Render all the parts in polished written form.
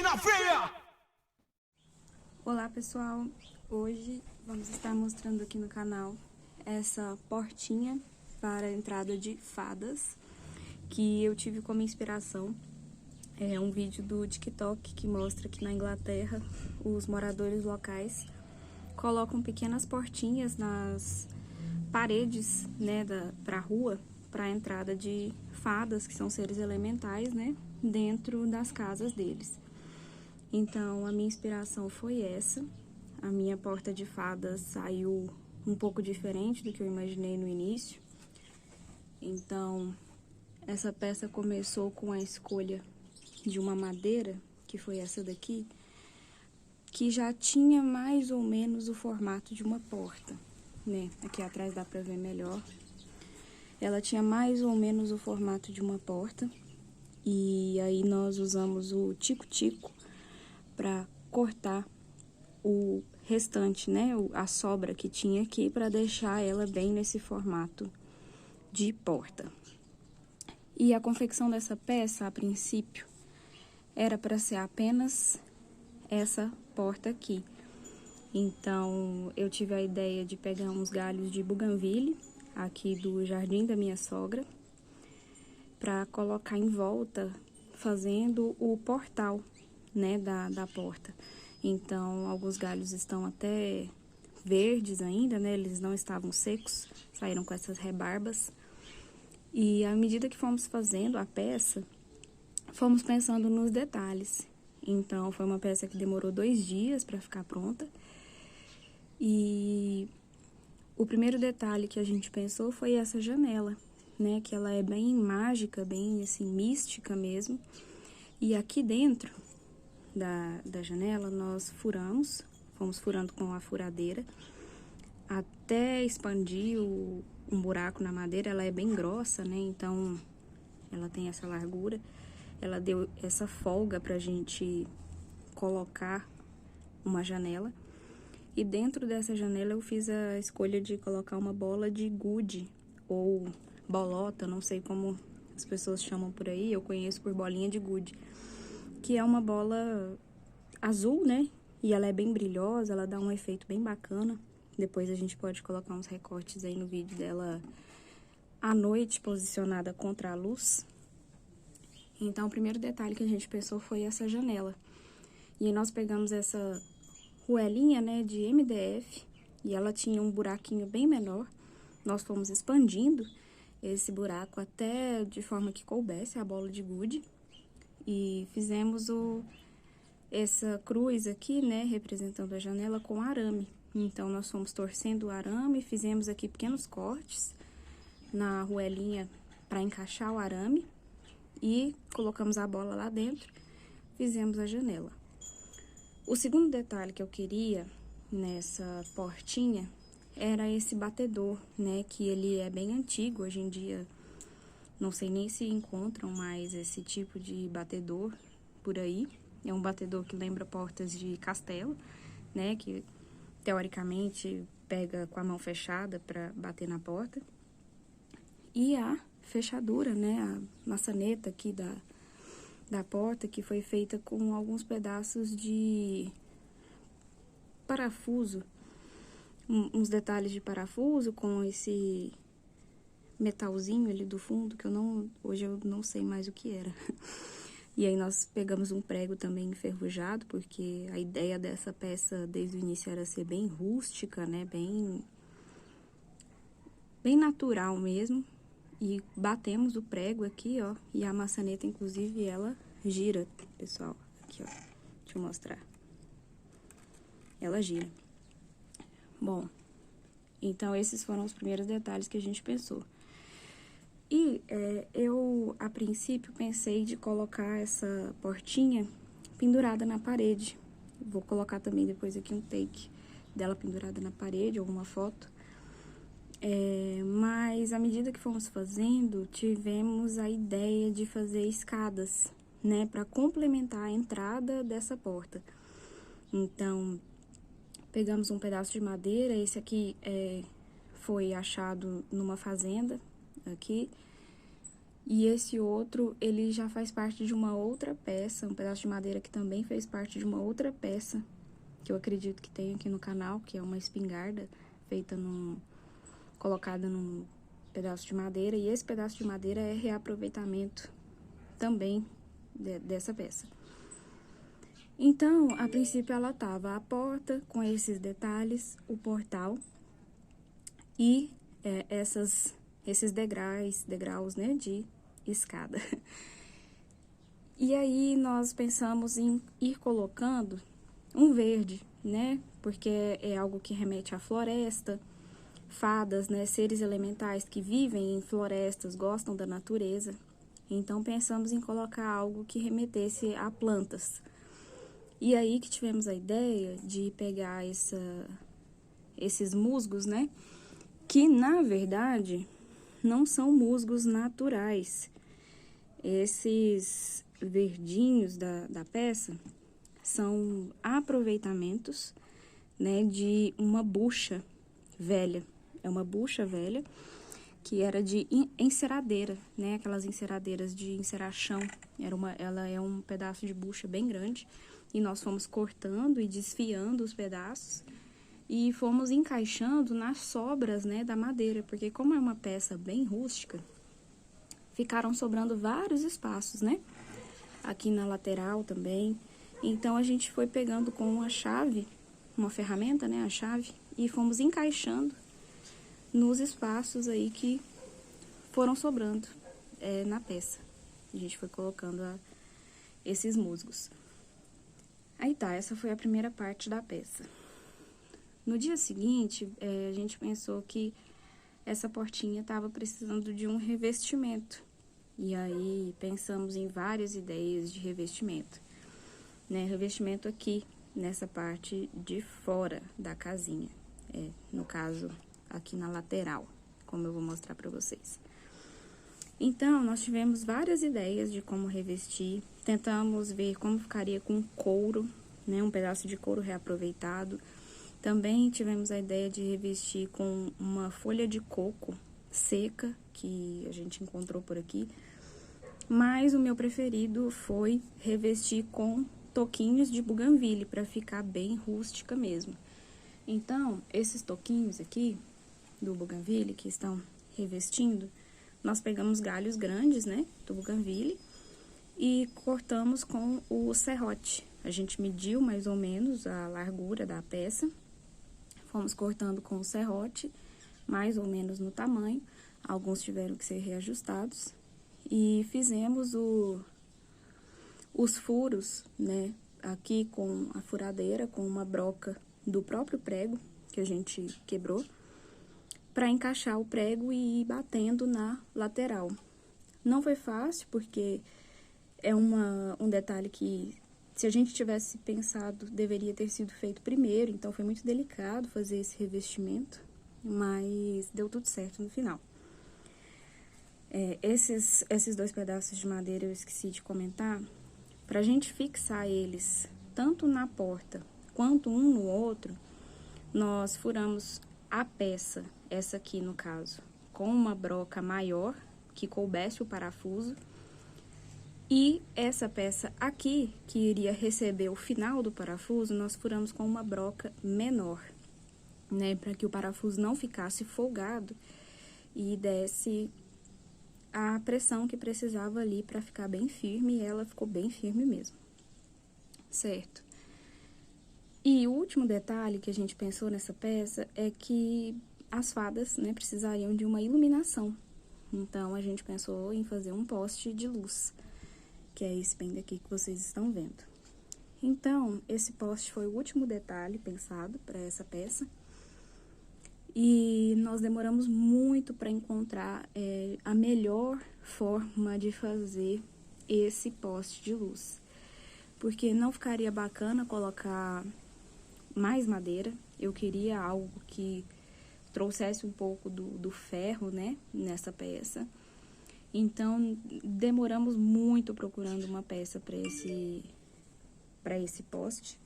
na veia! Olá pessoal, hoje vamos estar mostrando aqui no canal essa portinha para a entrada de fadas que eu tive como inspiração. É um vídeo do TikTok que mostra que na Inglaterra os moradores locais colocam pequenas portinhas nas paredes, né, para a rua, para a entrada de fadas, que são seres elementais, né, dentro das casas deles. Então, a minha inspiração foi essa. A minha porta de fadas saiu um pouco diferente do que eu imaginei no início. Então, essa peça começou com a escolha de uma madeira, que foi essa daqui, que já tinha mais ou menos o formato de uma porta, né? Aqui atrás dá pra ver melhor. Ela tinha mais ou menos o formato de uma porta. E aí nós usamos o tico-tico para cortar o restante, né? A sobra que tinha aqui, para deixar ela bem nesse formato de porta. E a confecção dessa peça, a princípio, era para ser apenas essa porta aqui. Então, eu tive a ideia de pegar uns galhos de buganvília, aqui do jardim da minha sogra, para colocar em volta, fazendo o portal, né, da porta. Então, alguns galhos estão até verdes ainda, né, eles não estavam secos, saíram com essas rebarbas. E à medida que fomos fazendo a peça, fomos pensando nos detalhes. Então, foi uma peça que demorou 2 dias para ficar pronta. E o primeiro detalhe que a gente pensou foi essa janela, né? Que ela é bem mágica, bem assim, mística mesmo. E aqui dentro da janela nós fomos furando com a furadeira até expandir um buraco na madeira. Ela é bem grossa, né? Então ela tem essa largura. Ela deu essa folga pra gente colocar uma janela. E dentro dessa janela eu fiz a escolha de colocar uma bola de gude, ou bolota, não sei como as pessoas chamam por aí, eu conheço por bolinha de gude, que é uma bola azul, né? E ela é bem brilhosa, ela dá um efeito bem bacana. Depois a gente pode colocar uns recortes aí no vídeo dela à noite, posicionada contra a luz. Então, o primeiro detalhe que a gente pensou foi essa janela. E aí nós pegamos essa ruelinha, né, de MDF, e ela tinha um buraquinho bem menor. Nós fomos expandindo esse buraco até de forma que coubesse a bola de gude. E fizemos essa cruz aqui, né, representando a janela com arame. Então, nós fomos torcendo o arame, fizemos aqui pequenos cortes na ruelinha para encaixar o arame. E colocamos a bola lá dentro, fizemos a janela. O segundo detalhe que eu queria nessa portinha era esse batedor, né? Que ele é bem antigo, hoje em dia não sei nem se encontram mais esse tipo de batedor por aí. É um batedor que lembra portas de castelo, né? Que teoricamente pega com a mão fechada para bater na porta. E a fechadura, né? A maçaneta aqui da porta, que foi feita com alguns pedaços de parafuso, uns detalhes de parafuso com esse metalzinho ali do fundo, que hoje eu não sei mais o que era. E aí nós pegamos um prego também enferrujado, porque a ideia dessa peça desde o início era ser bem rústica, né, bem natural mesmo. E batemos o prego aqui, ó, e a maçaneta, inclusive, ela gira, pessoal. Aqui, ó, deixa eu mostrar. Ela gira. Bom, então esses foram os primeiros detalhes que a gente pensou. E eu, a princípio, pensei de colocar essa portinha pendurada na parede. Vou colocar também depois aqui um take dela pendurada na parede, ou uma foto. Mas à medida que fomos fazendo, tivemos a ideia de fazer escadas, né, para complementar a entrada dessa porta. Então, pegamos um pedaço de madeira, esse aqui foi achado numa fazenda aqui, E esse outro, ele já faz parte de uma outra peça, um pedaço de madeira que também fez parte de uma outra peça, que eu acredito que tem aqui no canal, que é uma espingarda feita colocada num pedaço de madeira. E esse pedaço de madeira é reaproveitamento também dessa peça. Então, a princípio ela tava a porta com esses detalhes, o portal e esses degraus, né, de escada. E aí nós pensamos em ir colocando um verde, né, porque é algo que remete à floresta, fadas, né, seres elementais que vivem em florestas, gostam da natureza. Então pensamos em colocar algo que remetesse a plantas. E aí que tivemos a ideia de pegar esses musgos, né, que na verdade não são musgos naturais. Esses verdinhos da peça são aproveitamentos, né, de uma bucha velha. É uma bucha velha que era de enceradeira, né, aquelas enceradeiras de enceração. Ela é um pedaço de bucha bem grande e nós fomos cortando e desfiando os pedaços e fomos encaixando nas sobras, né, da madeira, porque como é uma peça bem rústica, ficaram sobrando vários espaços, né, aqui na lateral também. Então a gente foi pegando com uma chave, uma ferramenta, né, a chave, e fomos encaixando nos espaços aí que foram sobrando na peça. A gente foi colocando esses musgos. Aí tá, essa foi a primeira parte da peça. No dia seguinte, a gente pensou que essa portinha estava precisando de um revestimento. E aí pensamos em várias ideias de revestimento, né? Revestimento aqui, nessa parte de fora da casinha. No caso, aqui na lateral, como eu vou mostrar para vocês. Então, nós tivemos várias ideias de como revestir. Tentamos ver como ficaria com couro, né? Um pedaço de couro reaproveitado. Também tivemos a ideia de revestir com uma folha de coco seca, que a gente encontrou por aqui. Mas o meu preferido foi revestir com toquinhos de buganvília, para ficar bem rústica mesmo. Então, esses toquinhos aqui do buganvília que estão revestindo, nós pegamos galhos grandes, né, do buganvília e cortamos com o serrote. A gente mediu mais ou menos a largura da peça, fomos cortando com o serrote, mais ou menos no tamanho, alguns tiveram que ser reajustados, e fizemos os furos, né, aqui com a furadeira, com uma broca do próprio prego que a gente quebrou, para encaixar o prego e ir batendo na lateral. Não foi fácil, porque é um detalhe que, se a gente tivesse pensado, deveria ter sido feito primeiro, então foi muito delicado fazer esse revestimento, mas deu tudo certo no final. Esses dois pedaços de madeira eu esqueci de comentar. Pra gente fixar eles tanto na porta quanto um no outro, nós furamos a peça, essa aqui no caso, com uma broca maior que coubesse o parafuso, e essa peça aqui, que iria receber o final do parafuso, nós furamos com uma broca menor, né, para que o parafuso não ficasse folgado e desse a pressão que precisava ali para ficar bem firme, e ela ficou bem firme mesmo, certo? E o último detalhe que a gente pensou nessa peça é que as fadas, né, precisariam de uma iluminação. Então, a gente pensou em fazer um poste de luz, que é esse bem daqui que vocês estão vendo. Então, esse poste foi o último detalhe pensado para essa peça. E nós demoramos muito para encontrar a melhor forma de fazer esse poste de luz. Porque não ficaria bacana colocar mais madeira. Eu queria algo que trouxesse um pouco do ferro, né, nessa peça. Então, demoramos muito procurando uma peça para esse poste.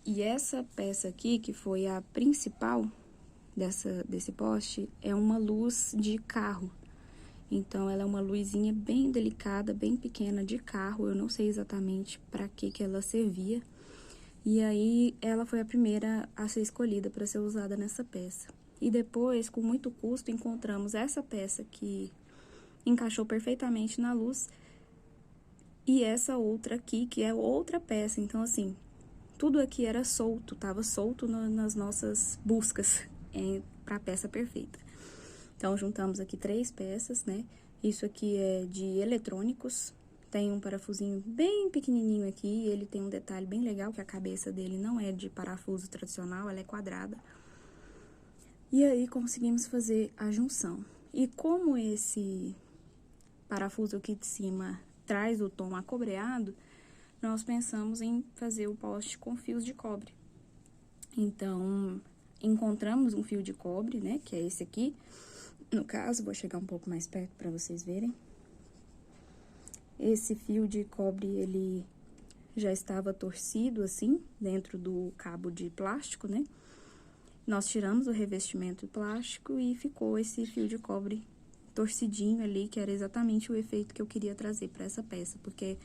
E essa peça aqui, que foi a principal desse poste, é uma luz de carro. Então, ela é uma luzinha bem delicada, bem pequena de carro. Eu não sei exatamente para que ela servia. E aí, ela foi a primeira a ser escolhida para ser usada nessa peça. E depois, com muito custo, encontramos essa peça que encaixou perfeitamente na luz. E essa outra aqui, que é outra peça. Então, assim, tudo aqui era solto, tava solto nas nossas buscas para a peça perfeita. Então, juntamos aqui 3 peças, né? Isso aqui é de eletrônicos. Tem um parafusinho bem pequenininho aqui. Ele tem um detalhe bem legal, que a cabeça dele não é de parafuso tradicional, ela é quadrada. E aí, conseguimos fazer a junção. E como esse parafuso aqui de cima traz o tom acobreado, nós pensamos em fazer o poste com fios de cobre. Então, encontramos um fio de cobre, né? Que é esse aqui. No caso, vou chegar um pouco mais perto para vocês verem. Esse fio de cobre, ele já estava torcido, assim, dentro do cabo de plástico, né? Nós tiramos o revestimento plástico e ficou esse fio de cobre torcidinho ali, que era exatamente o efeito que eu queria trazer para essa peça, porque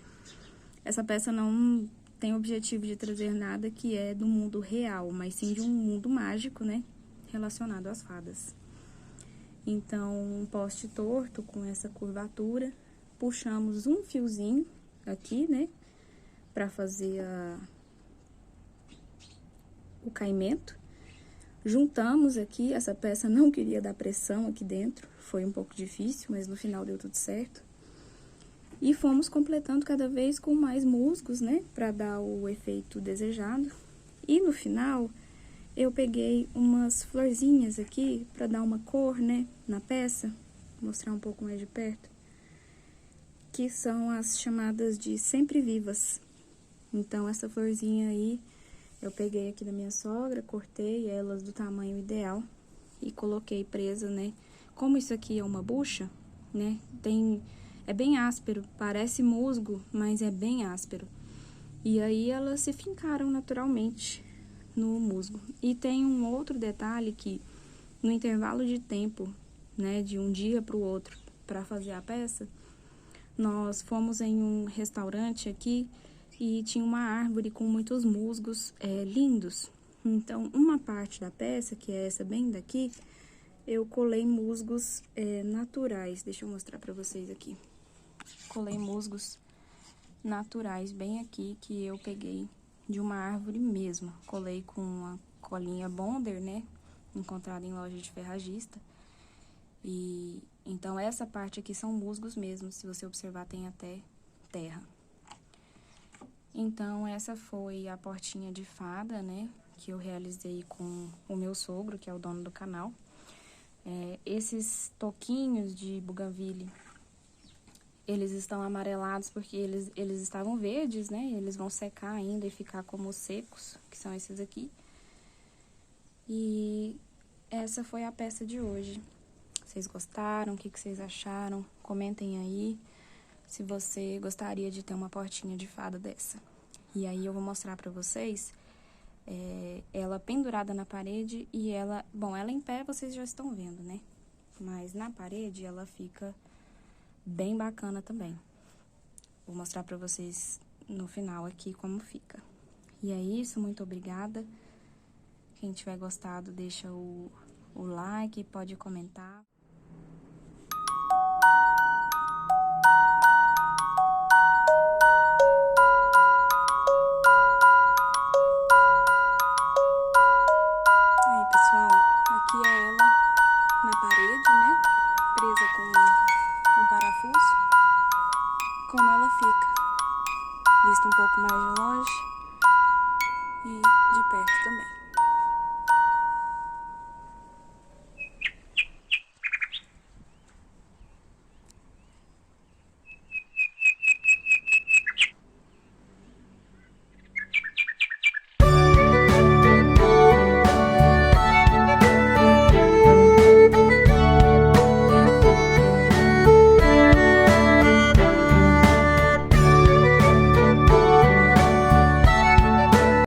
essa peça não tem o objetivo de trazer nada que é do mundo real, mas sim de um mundo mágico, né? Relacionado às fadas. Então, um poste torto com essa curvatura, puxamos um fiozinho aqui, né, para fazer o caimento. Juntamos aqui, essa peça não queria dar pressão aqui dentro, foi um pouco difícil, mas no final deu tudo certo. E fomos completando cada vez com mais musgos, né, para dar o efeito desejado. E no final, eu peguei umas florzinhas aqui para dar uma cor, né, na peça. Vou mostrar um pouco mais de perto. Que são as chamadas de sempre vivas. Então, essa florzinha aí, eu peguei aqui da minha sogra, cortei elas do tamanho ideal e coloquei presa, né. Como isso aqui é uma bucha, né, é bem áspero, parece musgo, mas é bem áspero. E aí, elas se fincaram naturalmente no musgo. E tem um outro detalhe que, no intervalo de tempo, né, de um dia para o outro, para fazer a peça, nós fomos em um restaurante aqui e tinha uma árvore com muitos musgos lindos. Então, uma parte da peça, que é essa bem daqui, eu colei musgos naturais. Deixa eu mostrar para vocês aqui. Colei musgos naturais bem aqui, que eu peguei de uma árvore mesmo. Colei com uma colinha Bonder, né, encontrada em loja de ferragista. E então essa parte aqui são musgos mesmo, se você observar tem até terra. Então essa foi a portinha de fada, né, que eu realizei com o meu sogro, que é o dono do canal. Esses toquinhos de bougainville, eles estão amarelados porque eles estavam verdes, né? Eles vão secar ainda e ficar como secos, que são esses aqui. E essa foi a peça de hoje. Vocês gostaram? O que vocês acharam? Comentem aí se você gostaria de ter uma portinha de fada dessa. E aí eu vou mostrar pra vocês ela pendurada na parede e ela em pé vocês já estão vendo, né? Mas na parede ela fica bem bacana também. Vou mostrar pra vocês no final aqui como fica. E é isso, muito obrigada. Quem tiver gostado, deixa o like, pode comentar. Aí, pessoal, aqui é ela na parede, né? Presa com um parafuso. Como ela fica. Vista um pouco mais de longe.